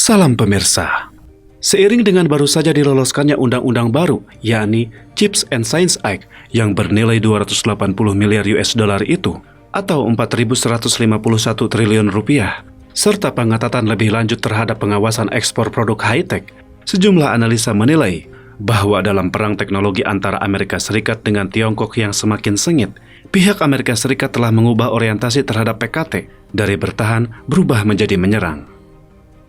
Salam pemirsa. Seiring dengan baru saja diloloskannya undang-undang baru, yakni Chips and Science Act yang bernilai 280 miliar US dollar itu, atau 4.151 triliun rupiah, serta pengetatan lebih lanjut terhadap pengawasan ekspor produk high-tech, sejumlah analisa menilai bahwa dalam perang teknologi antara Amerika Serikat dengan Tiongkok yang semakin sengit, pihak Amerika Serikat telah mengubah orientasi terhadap PKT dari bertahan berubah menjadi menyerang.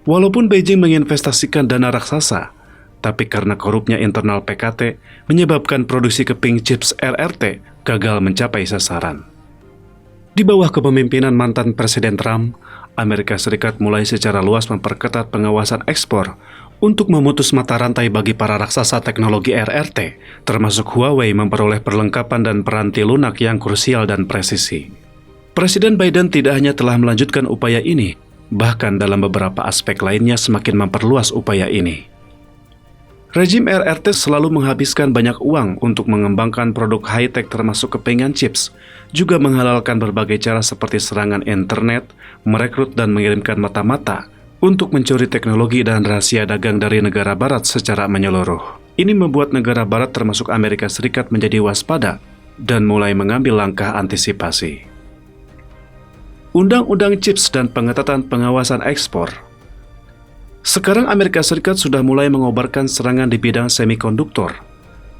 Walaupun Beijing menginvestasikan dana raksasa, tapi karena korupnya internal PKT menyebabkan produksi keping chips RRT gagal mencapai sasaran. Di bawah kepemimpinan mantan Presiden Trump, Amerika Serikat mulai secara luas memperketat pengawasan ekspor untuk memutus mata rantai bagi para raksasa teknologi RRT, termasuk Huawei memperoleh perlengkapan dan peranti lunak yang krusial dan presisi. Presiden Biden tidak hanya telah melanjutkan upaya ini, bahkan dalam beberapa aspek lainnya semakin memperluas upaya ini. Rejim RRT selalu menghabiskan banyak uang untuk mengembangkan produk high-tech termasuk kepingan chips, juga menghalalkan berbagai cara seperti serangan internet, merekrut dan mengirimkan mata-mata untuk mencuri teknologi dan rahasia dagang dari negara barat secara menyeluruh. Ini membuat negara barat termasuk Amerika Serikat menjadi waspada dan mulai mengambil langkah antisipasi. Undang-undang Chips dan pengetatan pengawasan ekspor. Sekarang Amerika Serikat sudah mulai mengobarkan serangan di bidang semikonduktor.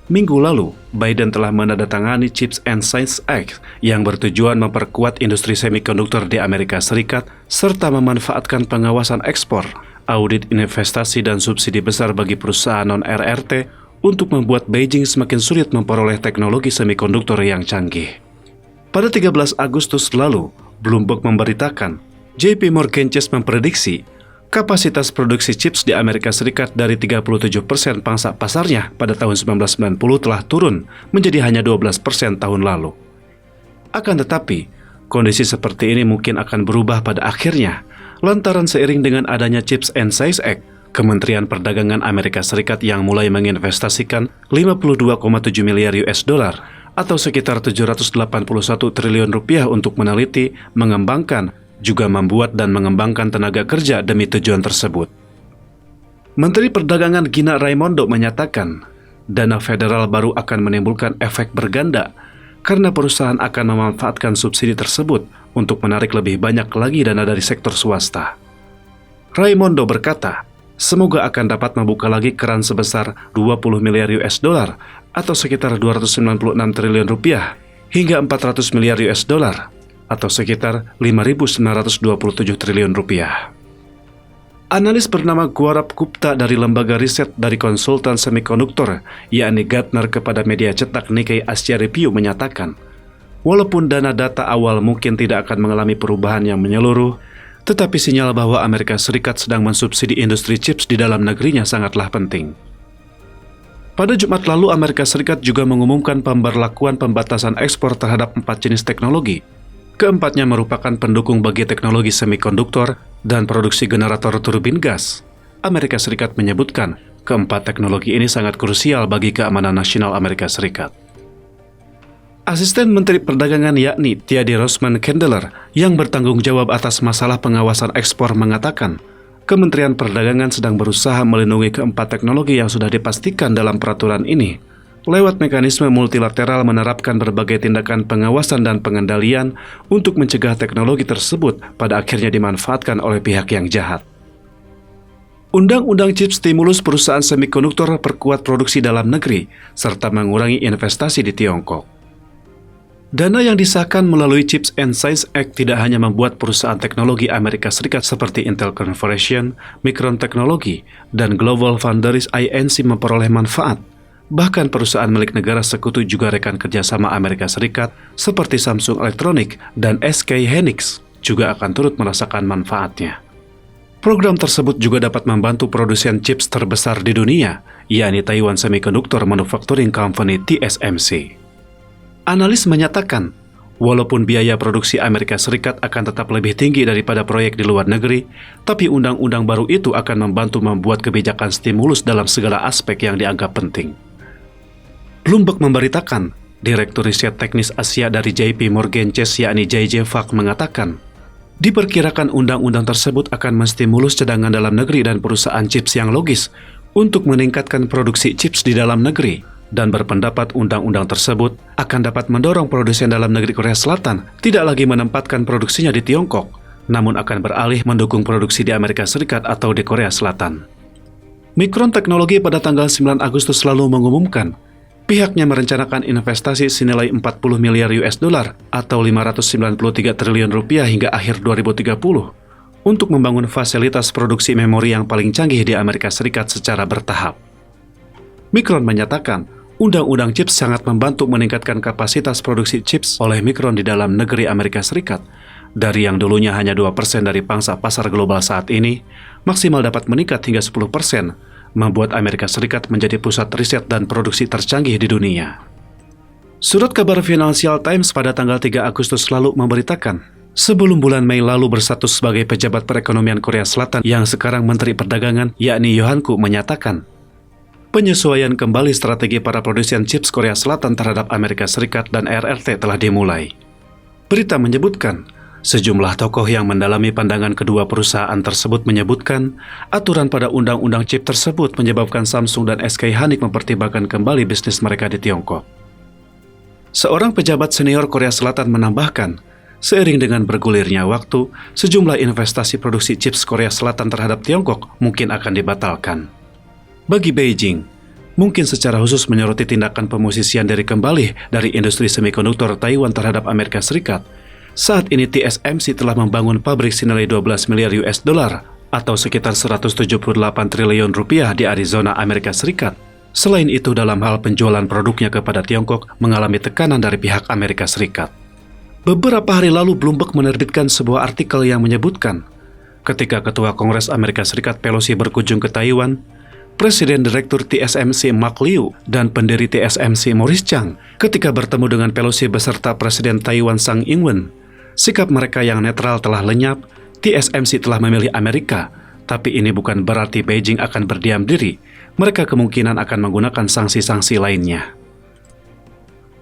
Minggu lalu, Biden telah menandatangani Chips and Science Act yang bertujuan memperkuat industri semikonduktor di Amerika Serikat serta memanfaatkan pengawasan ekspor, audit investasi dan subsidi besar bagi perusahaan non-RRT untuk membuat Beijing semakin sulit memperoleh teknologi semikonduktor yang canggih. Pada 13 Agustus lalu, Bloomberg memberitakan, JP Morgan Chase memprediksi kapasitas produksi chips di Amerika Serikat dari 37% pangsa pasarnya pada tahun 1990 telah turun menjadi hanya 12% tahun lalu. Akan tetapi, kondisi seperti ini mungkin akan berubah pada akhirnya, lantaran seiring dengan adanya Chips and Science Act, Kementerian Perdagangan Amerika Serikat yang mulai menginvestasikan 52,7 miliar US dollar atau sekitar 781 triliun rupiah untuk meneliti, mengembangkan, juga membuat dan mengembangkan tenaga kerja demi tujuan tersebut. Menteri Perdagangan Gina Raimondo menyatakan, dana federal baru akan menimbulkan efek berganda karena perusahaan akan memanfaatkan subsidi tersebut untuk menarik lebih banyak lagi dana dari sektor swasta. Raimondo berkata, semoga akan dapat membuka lagi keran sebesar 20 miliar US dollar atau sekitar 296 triliun rupiah hingga 400 miliar US dollar atau sekitar 5.927 triliun rupiah. Analis bernama Gaurav Gupta dari lembaga riset dari konsultan semikonduktor, yakni Gartner kepada media cetak Nikkei Asia Review menyatakan, walaupun dana data awal mungkin tidak akan mengalami perubahan yang menyeluruh, tetapi sinyal bahwa Amerika Serikat sedang mensubsidi industri chips di dalam negerinya sangatlah penting. Pada Jumat lalu, Amerika Serikat juga mengumumkan pemberlakuan pembatasan ekspor terhadap 4 jenis teknologi. Keempatnya merupakan pendukung bagi teknologi semikonduktor dan produksi generator turbin gas. Amerika Serikat menyebutkan keempat teknologi ini sangat krusial bagi keamanan nasional Amerika Serikat. Asisten Menteri Perdagangan yakni Tiadi Rosman Kendler yang bertanggung jawab atas masalah pengawasan ekspor mengatakan, Kementerian Perdagangan sedang berusaha melindungi keempat teknologi yang sudah dipastikan dalam peraturan ini, lewat mekanisme multilateral menerapkan berbagai tindakan pengawasan dan pengendalian untuk mencegah teknologi tersebut pada akhirnya dimanfaatkan oleh pihak yang jahat. Undang-undang Chips stimulus perusahaan semikonduktor perkuat produksi dalam negeri, serta mengurangi investasi di Tiongkok. Dana yang disahkan melalui Chips and Science Act tidak hanya membuat perusahaan teknologi Amerika Serikat seperti Intel Corporation, Micron Technology, dan Global Foundries Inc. memperoleh manfaat. Bahkan perusahaan milik negara sekutu juga rekan kerjasama Amerika Serikat seperti Samsung Electronics dan SK Hynix juga akan turut merasakan manfaatnya. Program tersebut juga dapat membantu produsen chips terbesar di dunia, yakni Taiwan Semiconductor Manufacturing Company TSMC. Analis menyatakan, walaupun biaya produksi Amerika Serikat akan tetap lebih tinggi daripada proyek di luar negeri, tapi undang-undang baru itu akan membantu membuat kebijakan stimulus dalam segala aspek yang dianggap penting. Bloomberg memberitakan, Direktur Riset Teknis Asia dari JP Morgan Chase yakni JJ Fak mengatakan, Diperkirakan undang-undang tersebut akan menstimulus cadangan dalam negeri dan perusahaan chips yang logis untuk meningkatkan produksi chips di dalam negeri, dan berpendapat undang-undang tersebut akan dapat mendorong produsen dalam negeri Korea Selatan tidak lagi menempatkan produksinya di Tiongkok, namun akan beralih mendukung produksi di Amerika Serikat atau di Korea Selatan. Micron Technology pada tanggal 9 Agustus lalu mengumumkan pihaknya merencanakan investasi senilai 40 miliar US dollar atau 593 triliun rupiah hingga akhir 2030 untuk membangun fasilitas produksi memori yang paling canggih di Amerika Serikat secara bertahap. Micron menyatakan, undang-undang chips sangat membantu meningkatkan kapasitas produksi chips oleh Micron di dalam negeri Amerika Serikat. Dari yang dulunya hanya 2% dari pangsa pasar global saat ini, maksimal dapat meningkat hingga 10%, membuat Amerika Serikat menjadi pusat riset dan produksi tercanggih di dunia. Surat kabar Financial Times pada tanggal 3 Agustus lalu memberitakan, sebelum bulan Mei lalu berstatus sebagai pejabat perekonomian Korea Selatan yang sekarang Menteri Perdagangan, yakni Yohanku, menyatakan, penyesuaian kembali strategi para produsen chips Korea Selatan terhadap Amerika Serikat dan RRT telah dimulai. Berita menyebutkan, sejumlah tokoh yang mendalami pandangan kedua perusahaan tersebut menyebutkan aturan pada undang-undang chip tersebut menyebabkan Samsung dan SK Hynix mempertimbangkan kembali bisnis mereka di Tiongkok. Seorang pejabat senior Korea Selatan menambahkan, seiring dengan bergulirnya waktu, sejumlah investasi produksi chips Korea Selatan terhadap Tiongkok mungkin akan dibatalkan. Bagi Beijing, mungkin secara khusus menyoroti tindakan pemosisian diri kembali dari industri semikonduktor Taiwan terhadap Amerika Serikat, saat ini TSMC telah membangun pabrik senilai 12 miliar US dollar atau sekitar 178 triliun rupiah di Arizona, Amerika Serikat. Selain itu, dalam hal penjualan produknya kepada Tiongkok mengalami tekanan dari pihak Amerika Serikat. Beberapa hari lalu Bloomberg menerbitkan sebuah artikel yang menyebutkan, ketika Ketua Kongres Amerika Serikat Pelosi berkunjung ke Taiwan, Presiden Direktur TSMC Mark Liu dan pendiri TSMC Morris Chang ketika bertemu dengan Pelosi beserta Presiden Taiwan Tsai Ing-wen, sikap mereka yang netral telah lenyap. TSMC telah memilih Amerika, tapi ini bukan berarti Beijing akan berdiam diri. Mereka kemungkinan akan menggunakan sanksi-sanksi lainnya.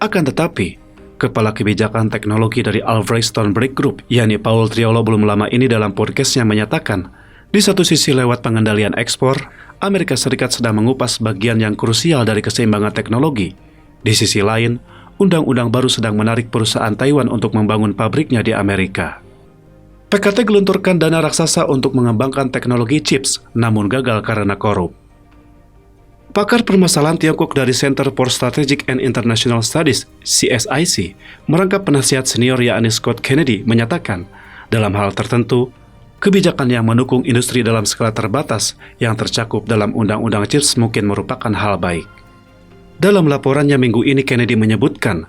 Akan tetapi, Kepala Kebijakan Teknologi dari Alfred Break Group, yakni Paul Triolo, belum lama ini dalam podcastnya menyatakan, di satu sisi lewat pengendalian ekspor, Amerika Serikat sedang mengupas bagian yang krusial dari keseimbangan teknologi. Di sisi lain, undang-undang baru sedang menarik perusahaan Taiwan untuk membangun pabriknya di Amerika. PKT gelontorkan dana raksasa untuk mengembangkan teknologi chips, namun gagal karena korup. Pakar permasalahan Tiongkok dari Center for Strategic and International Studies, CSIC, merangkap penasihat senior yakni Scott Kennedy, menyatakan, dalam hal tertentu, kebijakan yang mendukung industri dalam skala terbatas yang tercakup dalam undang-undang chips mungkin merupakan hal baik. Dalam laporannya minggu ini, Kennedy menyebutkan,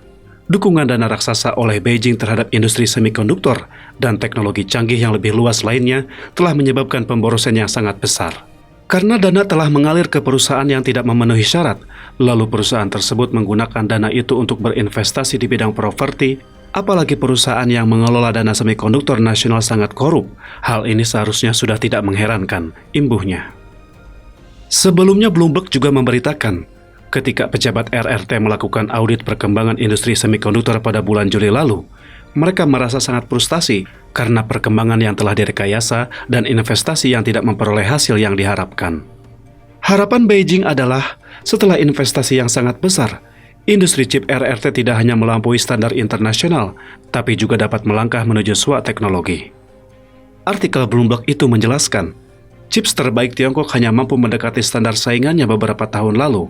dukungan dana raksasa oleh Beijing terhadap industri semikonduktor dan teknologi canggih yang lebih luas lainnya telah menyebabkan pemborosan yang sangat besar. Karena dana telah mengalir ke perusahaan yang tidak memenuhi syarat, lalu perusahaan tersebut menggunakan dana itu untuk berinvestasi di bidang properti, apalagi perusahaan yang mengelola dana semikonduktor nasional sangat korup. Hal ini seharusnya sudah tidak mengherankan, imbuhnya. Sebelumnya Bloomberg juga memberitakan, ketika pejabat RRT melakukan audit perkembangan industri semikonduktor pada bulan Juli lalu, mereka merasa sangat frustasi karena perkembangan yang telah direkayasa dan investasi yang tidak memperoleh hasil yang diharapkan. Harapan Beijing adalah, setelah investasi yang sangat besar, industri chip RRT tidak hanya melampaui standar internasional, tapi juga dapat melangkah menuju SWA teknologi. Artikel Bloomberg itu menjelaskan, chips terbaik Tiongkok hanya mampu mendekati standar saingannya beberapa tahun lalu.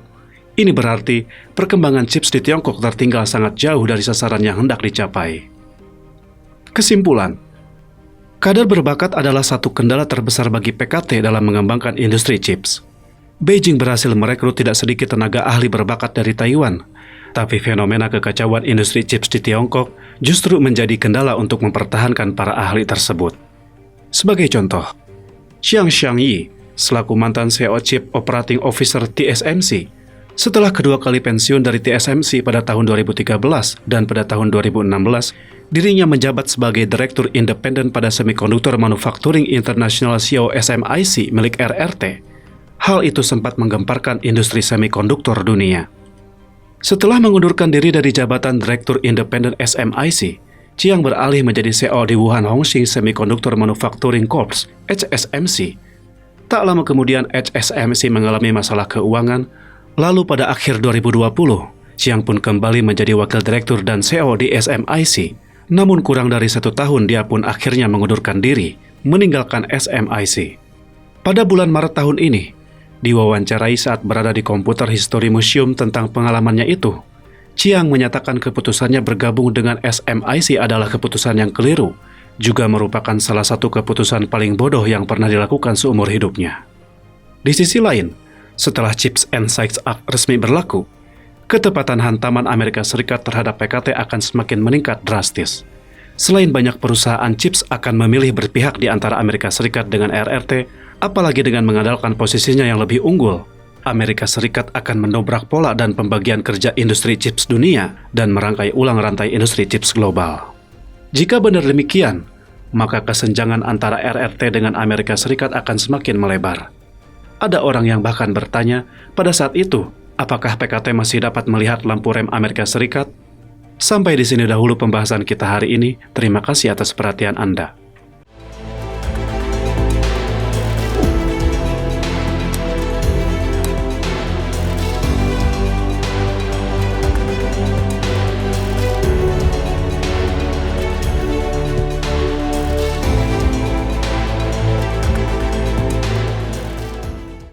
Ini berarti perkembangan chips di Tiongkok tertinggal sangat jauh dari sasaran yang hendak dicapai. Kesimpulan, kadar berbakat adalah satu kendala terbesar bagi PKT dalam mengembangkan industri chips. Beijing berhasil merekrut tidak sedikit tenaga ahli berbakat dari Taiwan, tapi fenomena kekacauan industri chips di Tiongkok justru menjadi kendala untuk mempertahankan para ahli tersebut. Sebagai contoh, Xiang Xiangyi, selaku mantan CEO Chief Operating Officer TSMC, setelah kedua kali pensiun dari TSMC pada tahun 2013 dan pada tahun 2016, dirinya menjabat sebagai Direktur Independen pada Semiconductor Manufacturing International CO SMIC milik RRT. Hal itu sempat menggemparkan industri semikonduktor dunia. Setelah mengundurkan diri dari jabatan Direktur Independen SMIC, Chiang beralih menjadi CEO di Wuhan Hongxin Semiconductor Manufacturing Corp. (HSMC). Tak lama kemudian HSMC mengalami masalah keuangan, lalu pada akhir 2020, Chiang pun kembali menjadi wakil direktur dan CEO di SMIC. Namun kurang dari 1 tahun dia pun akhirnya mengundurkan diri, meninggalkan SMIC. Pada bulan Maret tahun ini, diwawancarai saat berada di Computer History Museum tentang pengalamannya itu, Chiang menyatakan keputusannya bergabung dengan SMIC adalah keputusan yang keliru, juga merupakan salah satu keputusan paling bodoh yang pernah dilakukan seumur hidupnya. Di sisi lain, setelah CHIPS and Science Act resmi berlaku, ketepatan hantaman Amerika Serikat terhadap PKT akan semakin meningkat drastis. Selain banyak perusahaan chips akan memilih berpihak di antara Amerika Serikat dengan RRT, apalagi dengan mengandalkan posisinya yang lebih unggul, Amerika Serikat akan mendobrak pola dan pembagian kerja industri chips dunia dan merangkai ulang rantai industri chips global. Jika benar demikian, maka kesenjangan antara RRT dengan Amerika Serikat akan semakin melebar. Ada orang yang bahkan bertanya, pada saat itu, apakah PKT masih dapat melihat lampu rem Amerika Serikat? Sampai di sini dahulu pembahasan kita hari ini. Terima kasih atas perhatian Anda.